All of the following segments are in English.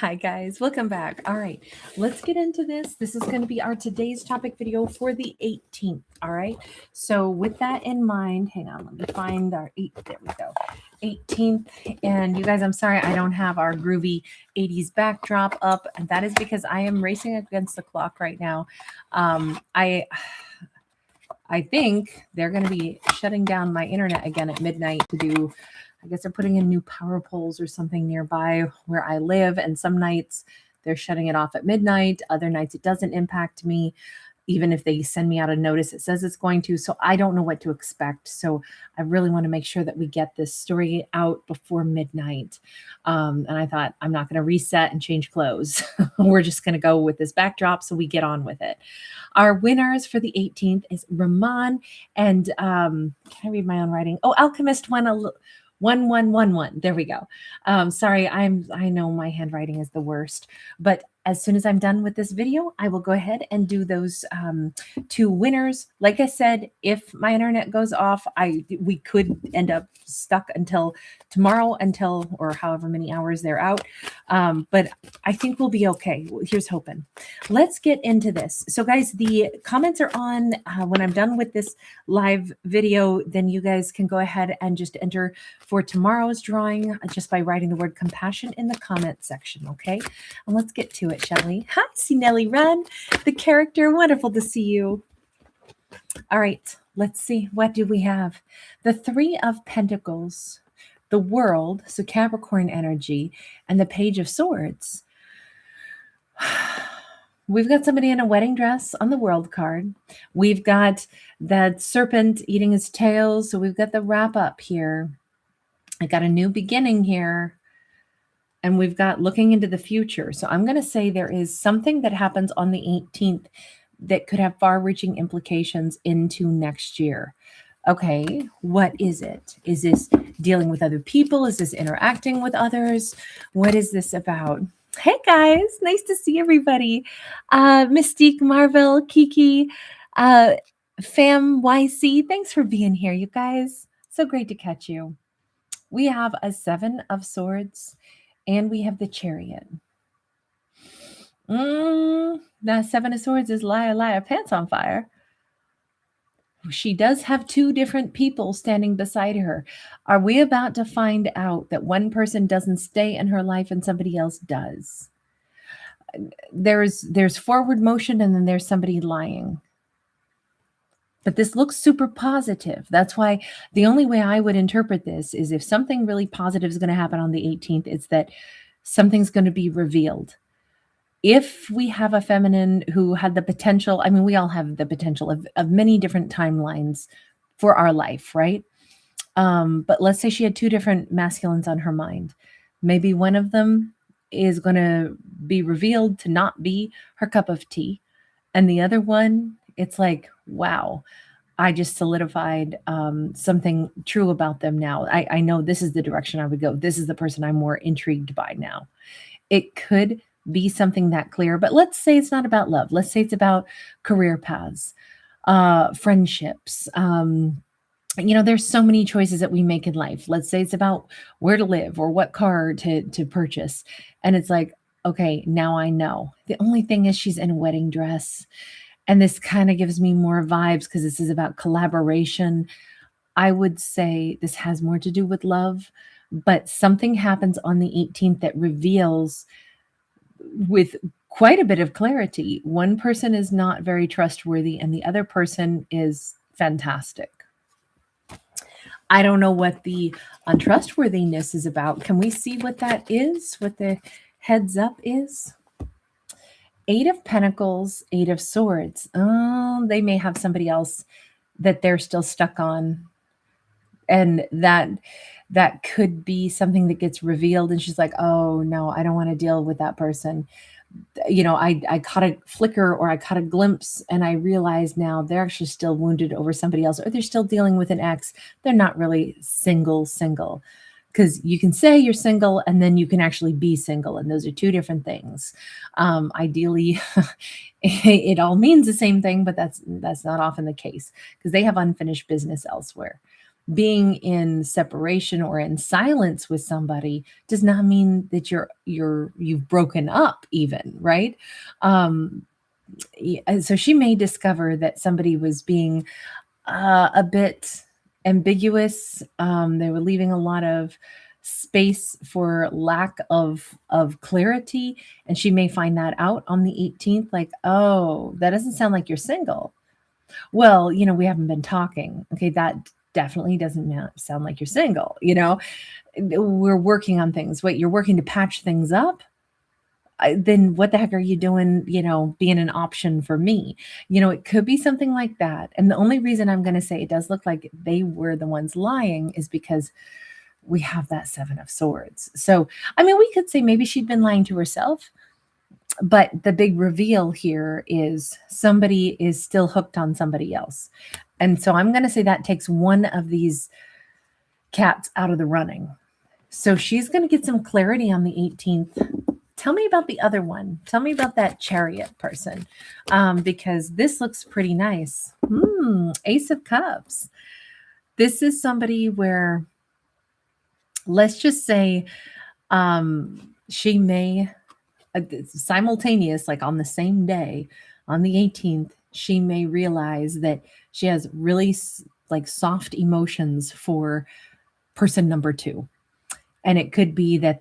Hi guys, welcome back. All right, let's get into this. This is going to be our today's topic video for the 18th. All right, so with that in mind, hang on, let me find our there we go, 18th. And you guys, I'm sorry I don't have our groovy 80s backdrop up, and that is because I am racing against the clock right now. I think they're going to be shutting down my internet again at midnight to do, I guess they're putting in new power poles or something nearby where I live. And some nights they're shutting it off at midnight. Other nights it doesn't impact me. Even if they send me out a notice, it says it's going to. So I don't know what to expect. So I really want to make sure that we get this story out before midnight. And I thought, I'm not going to reset and change clothes. We're just going to go with this backdrop so we get on with it. Our winners for the 18th is Rahman and can I read my own writing? Oh, Alchemist 1111. There we go. Sorry, I know my handwriting is the worst, but as soon as I'm done with this video, I will go ahead and do those two winners. Like I said, if my internet goes off, we could end up stuck until tomorrow, or however many hours they're out. But I think we'll be okay. Here's hoping. Let's get into this. So guys, the comments are on. When I'm done with this live video, then you guys can go ahead and just enter for tomorrow's drawing just by writing the word compassion in the comment section, okay? And let's get to it, shall we? Hi, see Nellie Run, the character. Wonderful to see you. All right, let's see. What do we have? The Three of Pentacles, the World, so Capricorn energy, and the Page of Swords. We've got somebody in a wedding dress on the World card. We've got that serpent eating his tail, so we've got the wrap up here. I got a new beginning here. And we've got looking into the future. So I'm going to say there is something that happens on the 18th that could have far-reaching implications into next year. Okay, what is it? Is this dealing with other people? Is this interacting with others? What is this about? Hey guys, nice to see everybody. Mystique, Marvel, Kiki, Fam YC, thanks for being here, you guys. So great to catch you. We have a Seven of Swords. And we have the Chariot. That Seven of Swords is liar, pants on fire. She does have two different people standing beside her. Are we about to find out that one person doesn't stay in her life and somebody else does? There's forward motion and then there's somebody lying. But this looks super positive. That's why the only way I would interpret this is if something really positive is going to happen on the 18th, it's that something's going to be revealed. If we have a feminine who had the potential, I mean, we all have the potential of many different timelines for our life, right? But let's say she had two different masculines on her mind. Maybe one of them is going to be revealed to not be her cup of tea. And the other one, it's like, wow, I just solidified something true about them now. I know this is the direction I would go. This is the person I'm more intrigued by now. It could be something that clear, but let's say it's not about love. Let's say it's about career paths, friendships. There's so many choices that we make in life. Let's say it's about where to live or what car to purchase. And it's like, okay, now I know. The only thing is she's in a wedding dress. And this kind of gives me more vibes because this is about collaboration. I would say this has more to do with love, but something happens on the 18th that reveals with quite a bit of clarity. One person is not very trustworthy and the other person is fantastic. I don't know what the untrustworthiness is about. Can we see what that is? What the heads up is? Eight of Pentacles, Eight of Swords. Oh, they may have somebody else that they're still stuck on. And that could be something that gets revealed. And she's like, oh, no, I don't want to deal with that person. I caught a flicker or I caught a glimpse and I realized now they're actually still wounded over somebody else or they're still dealing with an ex. They're not really single. Because you can say you're single and then you can actually be single. And those are two different things. Ideally, it all means the same thing, but that's not often the case because they have unfinished business elsewhere. being in separation or in silence with somebody does not mean that you've broken up even, right? Um, so she may discover that somebody was being a bit ambiguous. They were leaving a lot of space for lack of clarity, and she may find that out on the 18th. Like, oh, that doesn't sound like you're single. Well, we haven't been talking. Okay, that definitely doesn't sound like you're single. We're working on things. Wait, you're working to patch things up? Then what the heck are you doing, being an option for me? It could be something like that. And the only reason I'm going to say it does look like they were the ones lying is because we have that 7 of Swords. So, I mean, we could say maybe she'd been lying to herself, but the big reveal here is somebody is still hooked on somebody else. And so I'm going to say that takes one of these cats out of the running. So she's going to get some clarity on the 18th. Tell me about the other one. Tell me about that Chariot person, because this looks pretty nice. Ace of Cups. This is somebody where, let's just say, she may, simultaneous, like on the same day, on the 18th, she may realize that she has really like soft emotions for person number 2. And it could be that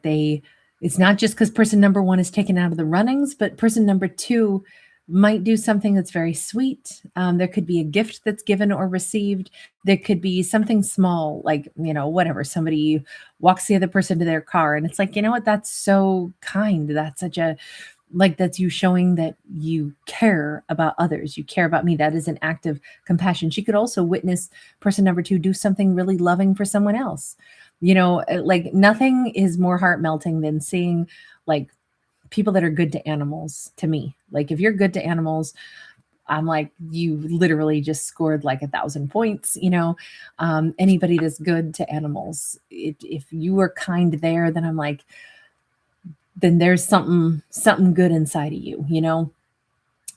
it's not just because person number 1 is taken out of the runnings, but person number 2 might do something that's very sweet. There could be a gift that's given or received. There could be something small, like, whatever. Somebody walks the other person to their car and it's like, you know what? That's so kind. That's such a, like, that's you showing that you care about others. You care about me. That is an act of compassion. She could also witness person number 2 do something really loving for someone else. Like nothing is more heart melting than seeing like people that are good to animals to me. Like if you're good to animals, I'm like, you literally just scored like 1,000 points, anybody that's good to animals. If you were kind there, then I'm like, then there's something good inside of you.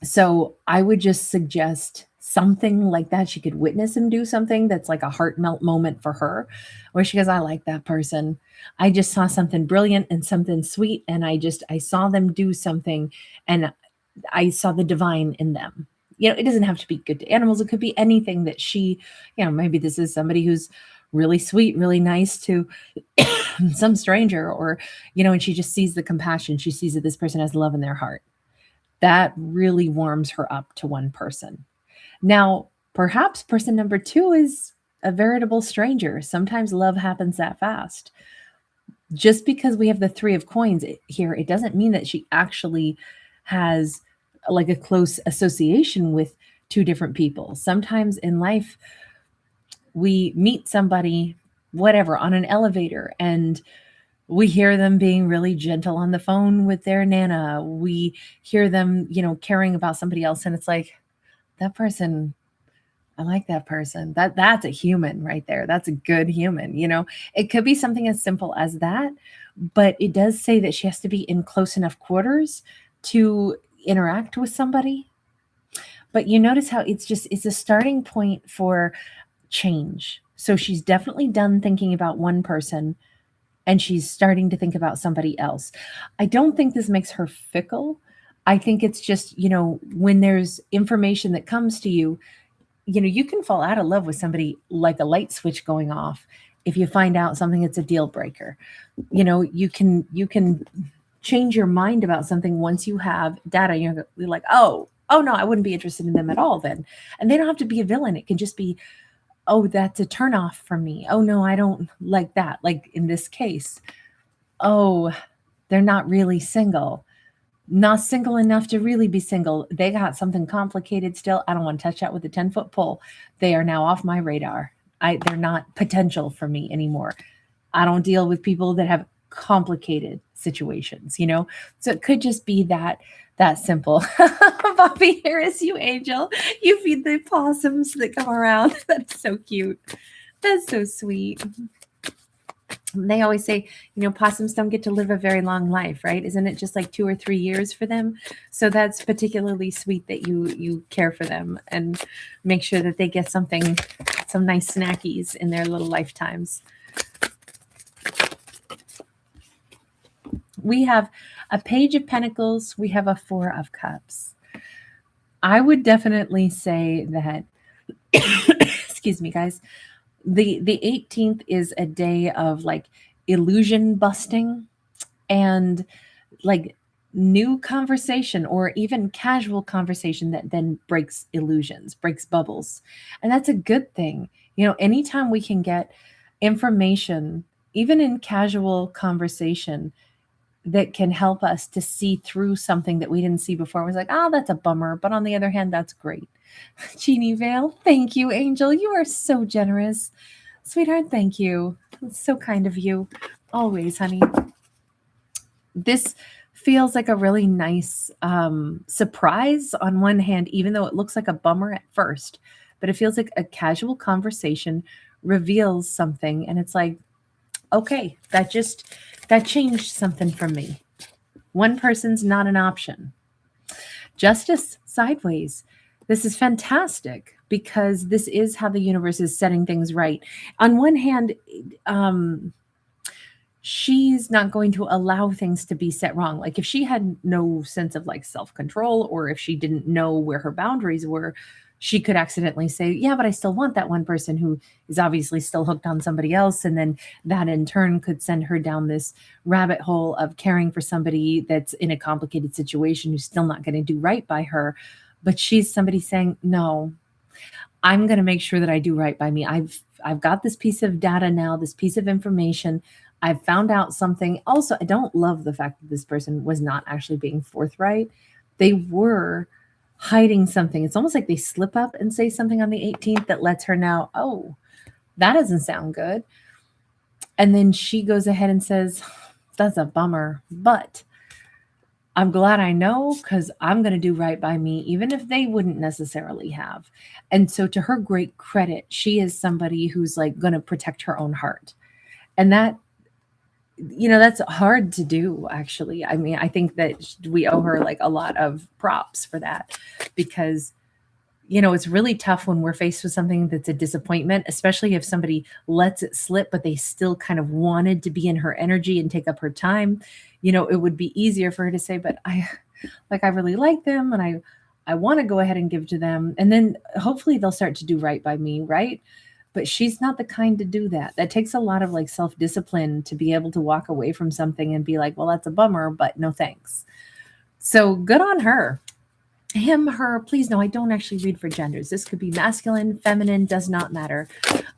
So I would just suggest something like that. She could witness him do something that's like a heart melt moment for her, where she goes, I like that person. I just saw something brilliant and something sweet. And I saw them do something and I saw the divine in them. It doesn't have to be good to animals. It could be anything that she, maybe this is somebody who's really sweet, really nice to some stranger, or, and she just sees the compassion. She sees that this person has love in their heart. That really warms her up to one person. Now, perhaps person number 2 is a veritable stranger. Sometimes love happens that fast. Just because we have the 3 of coins here, it doesn't mean that she actually has like a close association with 2 different people. Sometimes in life, we meet somebody, whatever, on an elevator, and we hear them being really gentle on the phone with their nana. We hear them, caring about somebody else. And it's like, that person, I like that person. That's a human right there. That's a good human. It could be something as simple as that, but it does say that she has to be in close enough quarters to interact with somebody. But you notice how it's a starting point for change. So she's definitely done thinking about one person and she's starting to think about somebody else. I don't think this makes her fickle. I think it's just, when there's information that comes to you, you can fall out of love with somebody like a light switch going off if you find out something that's a deal breaker. You can change your mind about something once you have data. You're like, oh no, I wouldn't be interested in them at all then. And they don't have to be a villain. It can just be, oh, that's a turnoff for me. Oh no, I don't like that. Like in this case, oh, they're not really single. Not single enough to really be single. They got something complicated still. I don't want to touch that with a 10-foot pole. They are now off my radar. They're not potential for me anymore. I don't deal with people that have complicated situations, So it could just be that simple. Bobby Harris, you angel. You feed the possums that come around. That's so cute. That's so sweet. They always say, possums don't get to live a very long life, right? Isn't it just like 2 or 3 years for them? So that's particularly sweet that you care for them and make sure that they get some nice snackies in their little lifetimes. We have a Page of Pentacles. We have a Four of Cups. I would definitely say that, excuse me, guys, the 18th is a day of like illusion busting and like new conversation or even casual conversation that then breaks illusions, breaks bubbles. And that's a good thing. Anytime we can get information, even in casual conversation, that can help us to see through something that we didn't see before. It was like, oh, that's a bummer. But on the other hand, that's great. Jeannie Vale, thank you, Angel. You are so generous. Sweetheart, thank you. It's so kind of you. Always, honey. This feels like a really nice surprise on one hand, even though it looks like a bummer at first. But it feels like a casual conversation reveals something. And it's like, okay, that changed something for me. One person's not an option. Justice sideways. This is fantastic because this is how the universe is setting things right. On one hand, she's not going to allow things to be set wrong. Like if she had no sense of like self-control, or if she didn't know where her boundaries were, she could accidentally say, yeah, but I still want that one person who is obviously still hooked on somebody else. And then that in turn could send her down this rabbit hole of caring for somebody that's in a complicated situation who's still not going to do right by her. But she's somebody saying, no, I'm going to make sure that I do right by me. I've got this piece of data now, this piece of information. I've found out something. Also, I don't love the fact that this person was not actually being forthright. They were hiding something. It's almost like they slip up and say something on the 18th that lets her know, oh, that doesn't sound good. And then she goes ahead and says, that's a bummer, but I'm glad I know because I'm going to do right by me, even if they wouldn't necessarily have. And so to her great credit, she is somebody who's like going to protect her own heart. And that, that's hard to do, actually. I mean, I think that we owe her like a lot of props for that because, it's really tough when we're faced with something that's a disappointment, especially if somebody lets it slip, but they still kind of wanted to be in her energy and take up her time. It would be easier for her to say, but I really like them and I want to go ahead and give to them. And then hopefully they'll start to do right by me, right? But she's not the kind to do that. That takes a lot of like self-discipline to be able to walk away from something and be like, well, that's a bummer, but no thanks. So good on her. Him, her, please no, I don't actually read for genders. This could be masculine, feminine, does not matter.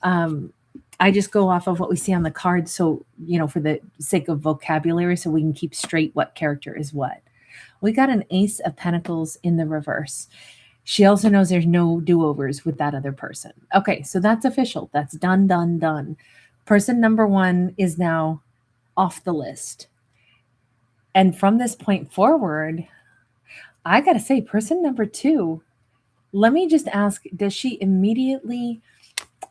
I just go off of what we see on the card. So, for the sake of vocabulary, so we can keep straight what character is what. We got an Ace of Pentacles in the reverse. She also knows there's no do-overs with that other person. Okay, so that's official. That's done, done, done. Person number one is now off the list. And from this point forward, I got to say, person number two, let me just ask, does she immediately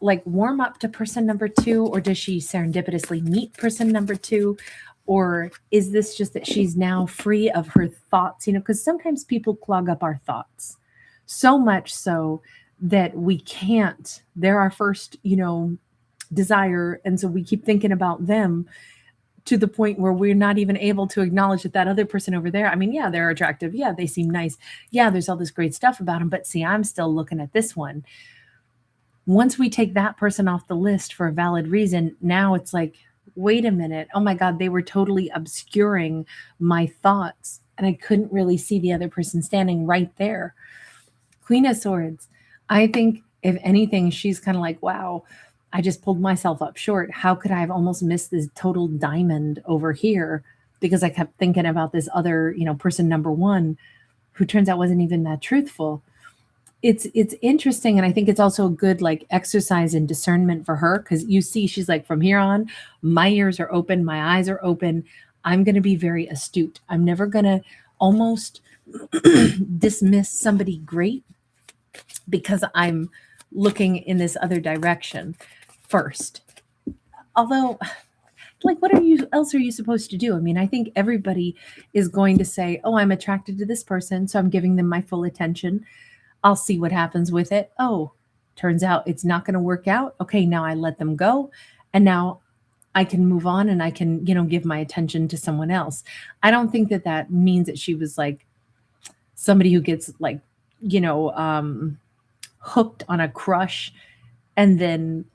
like warm up to person number two, or does she serendipitously meet person number two? Or is this just that she's now free of her thoughts? Because sometimes people clog up our thoughts so much so that we can't, they're our first, desire. And so we keep thinking about them to the point where we're not even able to acknowledge that other person over there, I mean, yeah, they're attractive. Yeah, they seem nice. Yeah, there's all this great stuff about them. But see, I'm still looking at this one. Once we take that person off the list for a valid reason, now it's like, wait a minute. Oh my God, they were totally obscuring my thoughts. And I couldn't really see the other person standing right there. Queen of Swords. I think if anything, she's kind of like, wow, I just pulled myself up short. How could I have almost missed this total diamond over here? Because I kept thinking about this other, person number one, who turns out wasn't even that truthful. It's interesting. And I think it's also a good like exercise in discernment for her. Cause you see, she's like, from here on, my ears are open. My eyes are open. I'm going to be very astute. I'm never going to almost dismiss somebody great because I'm looking in this other direction first. Although Like, what else are you supposed to do? I mean, I think everybody is going to say, oh, I'm attracted to this person, so I'm giving them my full attention. I'll see what happens with it. Oh, turns out it's not going to work out. Okay, now I let them go. And now I can move on and I can, give my attention to someone else. I don't think that that means that she was like somebody who gets like, you know, um, hooked on a crush and then,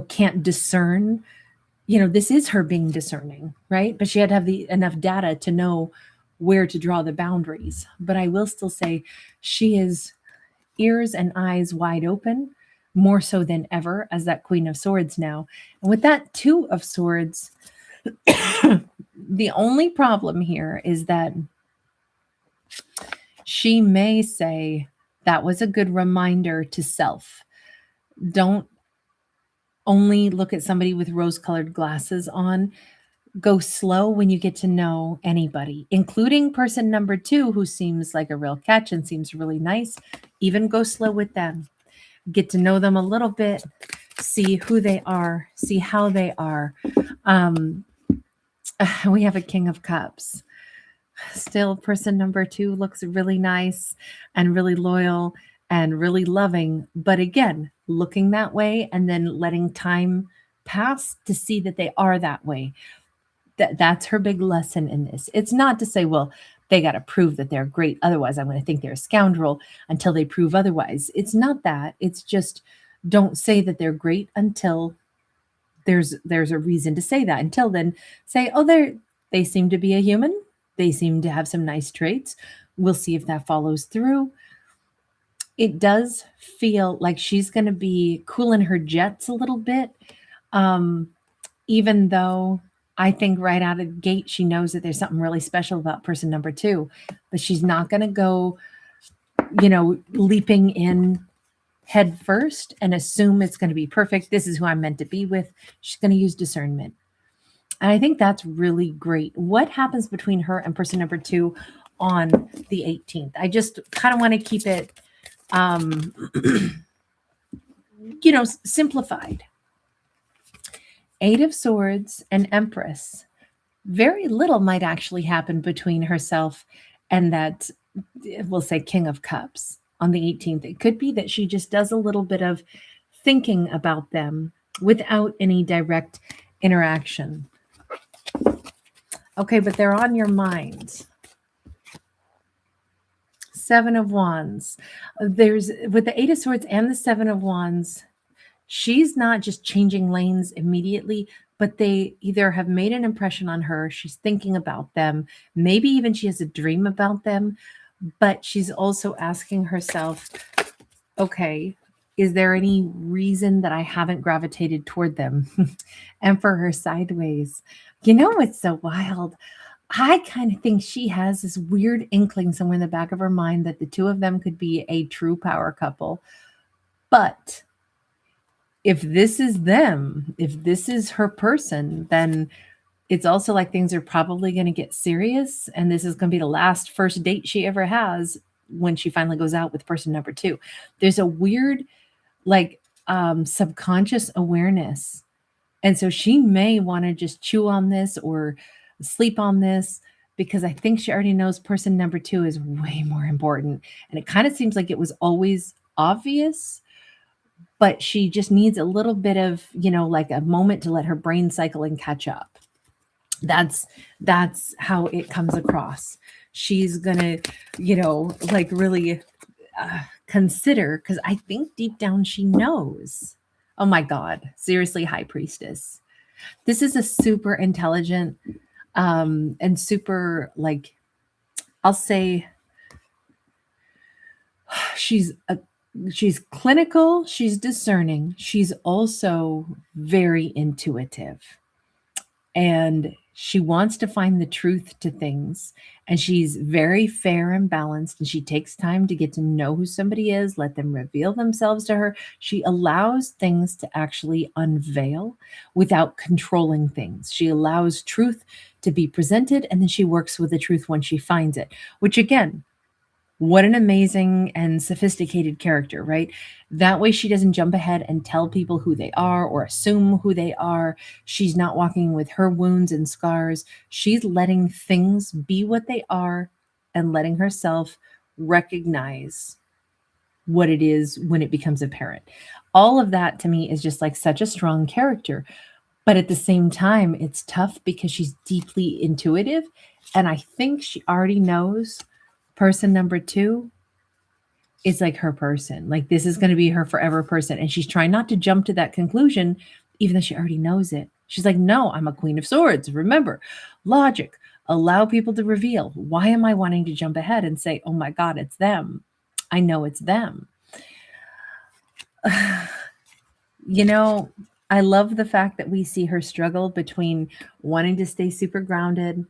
can't discern. This is her being discerning, right? But she had to have the enough data to know where to draw the boundaries. But I will still say she is ears and eyes wide open, more so than ever as that Queen of Swords now. And with that Two of Swords, the only problem here is that she may say, that was a good reminder to self. Don't only look at somebody with rose colored glasses on. Go slow when you get to know anybody, including person number 2, who seems like a real catch and seems really nice. Even go slow with them. Get to know them a little bit, see who they are, see how they are. We have a King of Cups. Still, person number 2 looks really nice and really loyal and really loving. But again, looking that way and then letting time pass to see that they are that way. That's her big lesson in this. It's not to say, well, they got to prove that they're great. Otherwise, I'm going to think they're a scoundrel until they prove otherwise. It's not that. It's just don't say that they're great until there's a reason to say that. Until then, say, oh, they seem to be a human. They seem to have some nice traits. We'll see if that follows through. It does feel like she's going to be cooling her jets a little bit, even though I think right out of the gate, she knows that there's something really special about person number 2, but she's not going to go, leaping in head first and assume it's going to be perfect. This is who I'm meant to be with. She's going to use discernment. And I think that's really great. What happens between her and person number 2 on the 18th? I just kind of want to keep it, simplified. 8 of Swords and Empress. Very little might actually happen between herself and that, we'll say, King of Cups on the 18th. It could be that she just does a little bit of thinking about them without any direct interaction. Okay, but they're on your mind. 7 of Wands. There's, with the 8 of Swords and the 7 of Wands, she's not just changing lanes immediately, but they either have made an impression on her. She's thinking about them. Maybe even she has a dream about them, but she's also asking herself, okay, is there any reason that I haven't gravitated toward them? And for her sideways, it's so wild. I kind of think she has this weird inkling somewhere in the back of her mind that the 2 of them could be a true power couple. But if this is them, if this is her person, then it's also like things are probably going to get serious. And this is going to be the last first date she ever has when she finally goes out with person number 2. There's a weird, subconscious awareness. And so she may want to just chew on this or sleep on this, because I think she already knows person number 2 is way more important. And it kind of seems like it was always obvious, but she just needs a little bit of, like a moment to let her brain cycle and catch up. That's how it comes across. She's gonna, really consider, because I think deep down she knows. Oh my God, seriously, High Priestess. This is a super intelligent and super, I'll say, she's clinical, she's discerning, she's also very intuitive, and she wants to find the truth to things, and she's very fair and balanced, and she takes time to get to know who somebody is, let them reveal themselves to her. She allows things to actually unveil without controlling things. She allows truth to be presented, and then she works with the truth when she finds it, which again, What an amazing and sophisticated character, right? That way she doesn't jump ahead and tell people who they are or assume who they are. She's not walking with her wounds and scars. She's letting things be what they are and letting herself recognize what it is when it becomes apparent. All of that to me is just like such a strong character. But at the same time, it's tough because she's deeply intuitive. And I think she already knows person number two is like her person. Like this is going to be her forever person. And she's trying not to jump to that conclusion, even though she already knows it. She's like, no, I'm a queen of swords. Remember, logic, allow people to reveal. Why am I wanting to jump ahead and say, oh my God, it's them? I know it's them. You know, I love the fact that we see her struggle between wanting to stay super grounded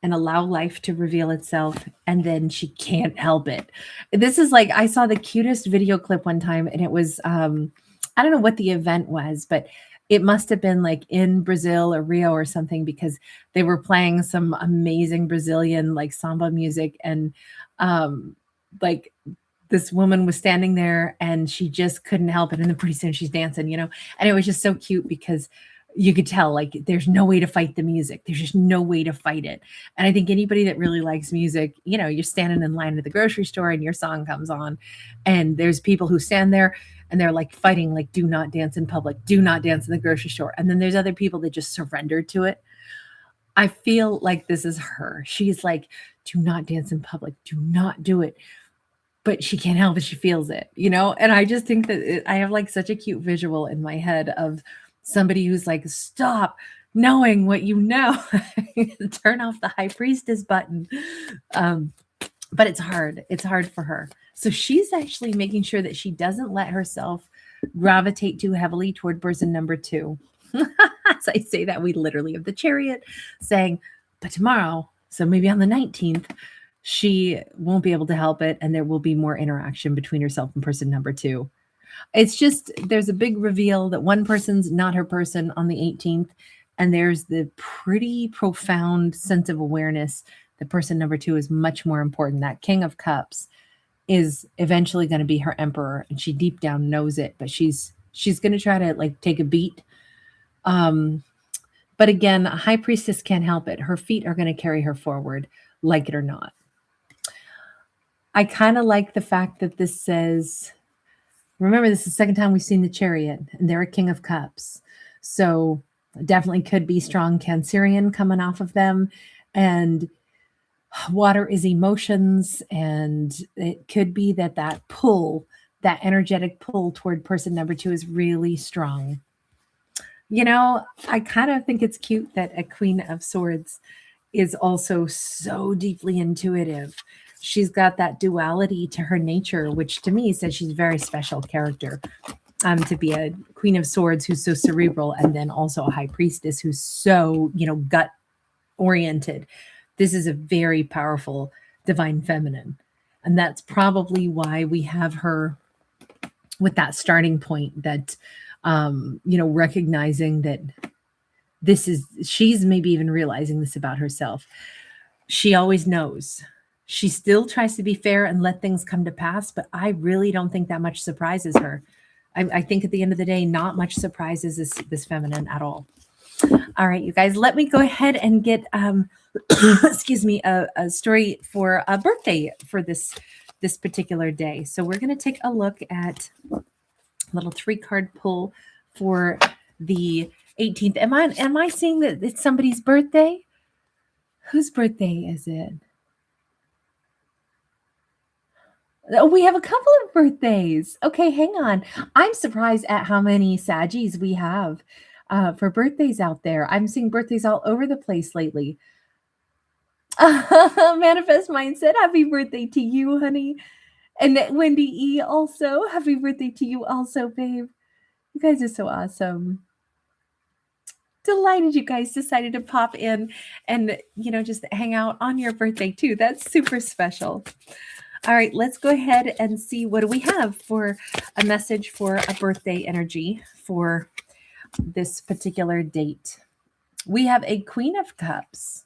and allow life to reveal itself, and then she can't help it. This is like I saw the cutest video clip one time, and it was I don't know what the event was, but it must have been like in Brazil or Rio or something, because they were playing some amazing Brazilian like samba music, and like this woman was standing there and she just couldn't help it. And then pretty soon she's dancing, you know, and it was just so cute because you could tell like there's no way to fight the music. There's just no way to fight it. And I think anybody that really likes music, you know, you're standing in line at the grocery store and your song comes on, and there's people who stand there and they're like fighting, like, do not dance in public, do not dance in the grocery store. And then there's other people that just surrender to it. I feel like this is her. She's like, do not dance in public, do not do it, but she can't help it. She feels it, you know? And I just think that I have like such a cute visual in my head of somebody who's like, stop knowing what you know, turn off the high priestess button. But it's hard. It's hard for her. So she's actually making sure that she doesn't let herself gravitate too heavily toward person number two. As I say that, we literally have the Chariot saying, but tomorrow, so maybe on the 19th, she won't be able to help it, and there will be more interaction between herself and person number two. It's just there's a big reveal that one person's not her person on the 18th, and there's the pretty profound sense of awareness that person number two is much more important. That King of Cups is eventually going to be her emperor, and she deep down knows it, but she's going to try to like take a beat. But again, a high priestess can't help it. Her feet are going to carry her forward, like it or not. I kind of like the fact that this says, remember, this is the second time we've seen the Chariot, and they're a King of Cups. So definitely could be strong Cancerian coming off of them. And water is emotions. And it could be that that pull, that energetic pull toward person number two is really strong. You know, I kind of think it's cute that a Queen of Swords is also so deeply intuitive. She's got that duality to her nature, which to me says she's a very special character. To be a Queen of Swords who's so cerebral, and then also a high priestess who's so, you know, gut oriented. This is a very powerful divine feminine. And that's probably why we have her with that starting point that, you know, recognizing that she's maybe even realizing this about herself. She always knows. She still tries to be fair and let things come to pass, but I really don't think that much surprises her. I think at the end of the day, not much surprises this feminine at all. All right, you guys, let me go ahead and get, excuse me, a story for a birthday for this particular day. So we're going to take a look at a little 3-card pull for the 18th. Am I seeing that it's somebody's birthday? Whose birthday is it? Oh, we have a couple of birthdays. Okay, hang on. I'm surprised at how many Saggies we have for birthdays out there. I'm seeing birthdays all over the place lately. Manifest Mindset, happy birthday to you, honey. And Wendy E also, happy birthday to you also, babe. You guys are so awesome. Delighted you guys decided to pop in and, you know, just hang out on your birthday too. That's super special. All right, let's go ahead and see what do we have for a message for a birthday energy for this particular date. We have a Queen of Cups.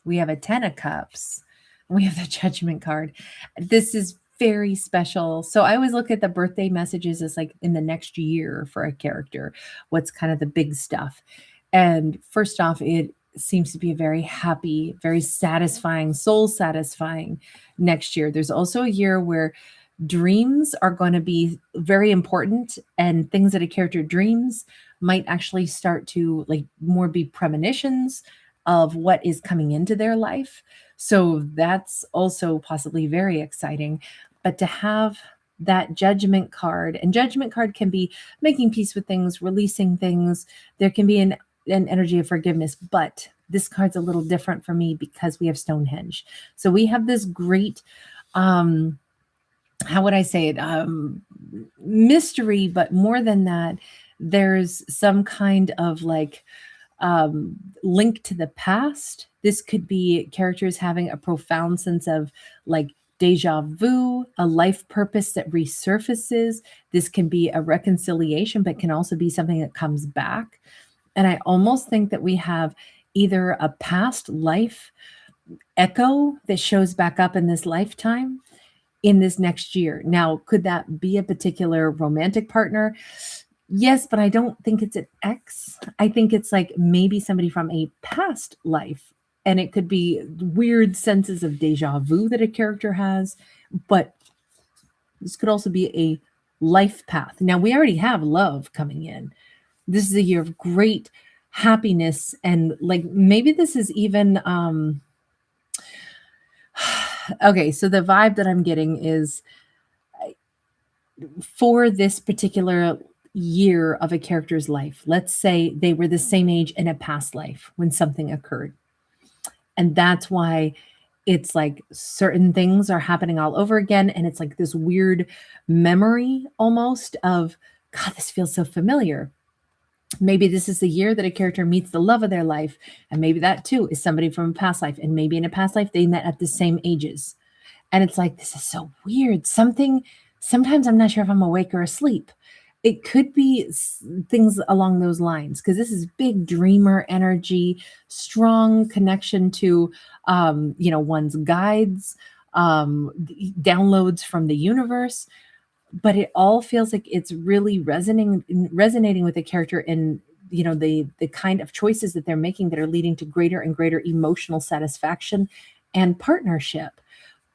We have a 10 of Cups. We have the Judgment card. This is very special. So I always look at the birthday messages as like in the next year for a character, what's kind of the big stuff. And first off, it seems to be a very happy, very satisfying, soul satisfying next year. There's also a year where dreams are going to be very important, and things that a character dreams might actually start to like more be premonitions of what is coming into their life. So that's also possibly very exciting. But to have that Judgment card, and Judgment card can be making peace with things, releasing things. There can be an energy of forgiveness, but this card's a little different for me because we have Stonehenge. So we have this great how would I say it? Mystery, but more than that, there's some kind of like link to the past. This could be characters having a profound sense of like deja vu, a life purpose that resurfaces. This can be a reconciliation, but can also be something that comes back. And I almost think that we have either a past life echo that shows back up in this lifetime in this next year. Now, could that be a particular romantic partner? Yes, but I don't think it's an ex. I think it's like maybe somebody from a past life. And it could be weird senses of deja vu that a character has, but this could also be a life path. Now, we already have love coming in. This is a year of great happiness, and like maybe this is even okay, so the vibe that I'm getting is for this particular year of a character's life, let's say they were the same age in a past life when something occurred. And that's why it's like certain things are happening all over again. And it's like this weird memory almost of, God, this feels so familiar. Maybe this is the year that a character meets the love of their life. And maybe that too is somebody from a past life. And maybe in a past life, they met at the same ages. And it's like, this is so weird. Sometimes I'm not sure if I'm awake or asleep. It could be things along those lines, because this is big dreamer energy, strong connection to, one's guides, downloads from the universe. But it all feels like it's really resonating with the character in, the kind of choices that they're making that are leading to greater and greater emotional satisfaction and partnership.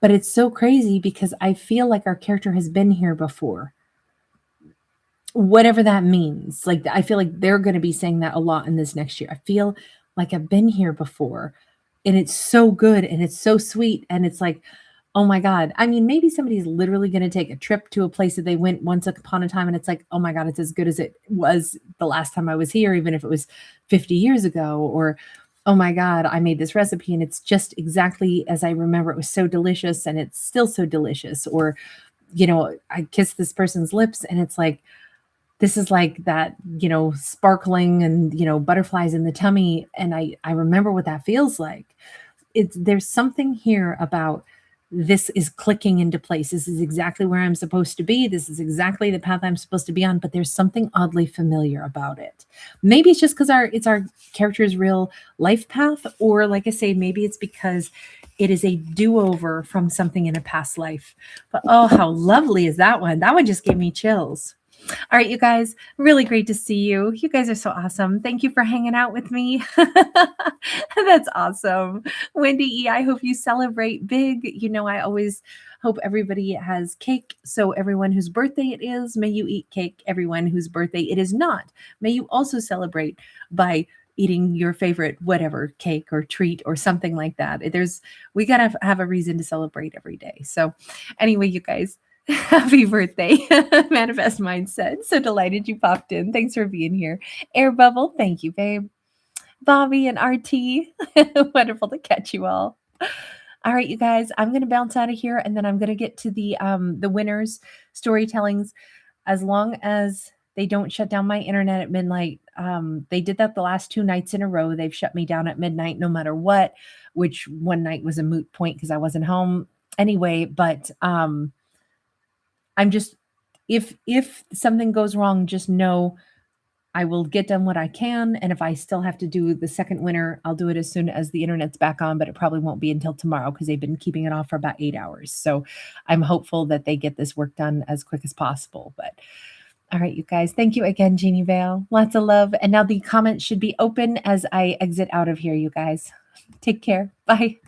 But it's so crazy because I feel like our character has been here before. Whatever that means. Like, I feel like they're going to be saying that a lot in this next year. I feel like I've been here before, and it's so good and it's so sweet. And it's like, oh my God. I mean, maybe somebody's literally going to take a trip to a place that they went once upon a time, and it's like, oh my God, it's as good as it was the last time I was here, even if it was 50 years ago. Or, oh my God, I made this recipe and it's just exactly as I remember. It was so delicious and it's still so delicious. Or, I kissed this person's lips and it's like, this is like that, sparkling and, butterflies in the tummy. And I remember what that feels like. There's something here about this is clicking into place. This is exactly where I'm supposed to be. This is exactly the path I'm supposed to be on, but there's something oddly familiar about it. Maybe it's just because it's our character's real life path, or like I say, maybe it's because it is a do-over from something in a past life. But oh, how lovely is that one? That one just gave me chills. All right, you guys, really great to see you. You guys are so awesome. Thank you for hanging out with me. That's awesome. Wendy E., I hope you celebrate big. I always hope everybody has cake. So everyone whose birthday it is, may you eat cake. Everyone whose birthday it is not, may you also celebrate by eating your favorite whatever cake or treat or something like that. We got to have a reason to celebrate every day. So anyway, you guys, happy birthday, Manifest Mindset. So delighted you popped in. Thanks for being here. Air Bubble, thank you, babe. Bobby and RT, wonderful to catch you all. All right, you guys, I'm going to bounce out of here, and then I'm going to get to the winners storytellings. As long as they don't shut down my internet at midnight. They did that the last 2 nights in a row. They've shut me down at midnight no matter what, which one night was a moot point because I wasn't home anyway. But I'm just, if something goes wrong, just know I will get done what I can, and if I still have to do the second winner, I'll do it as soon as the internet's back on, but it probably won't be until tomorrow because they've been keeping it off for about 8 hours. So I'm hopeful that they get this work done as quick as possible. But all right, you guys, thank you again, Jeannie Vale. Lots of love. And now the comments should be open as I exit out of here, you guys. Take care. Bye.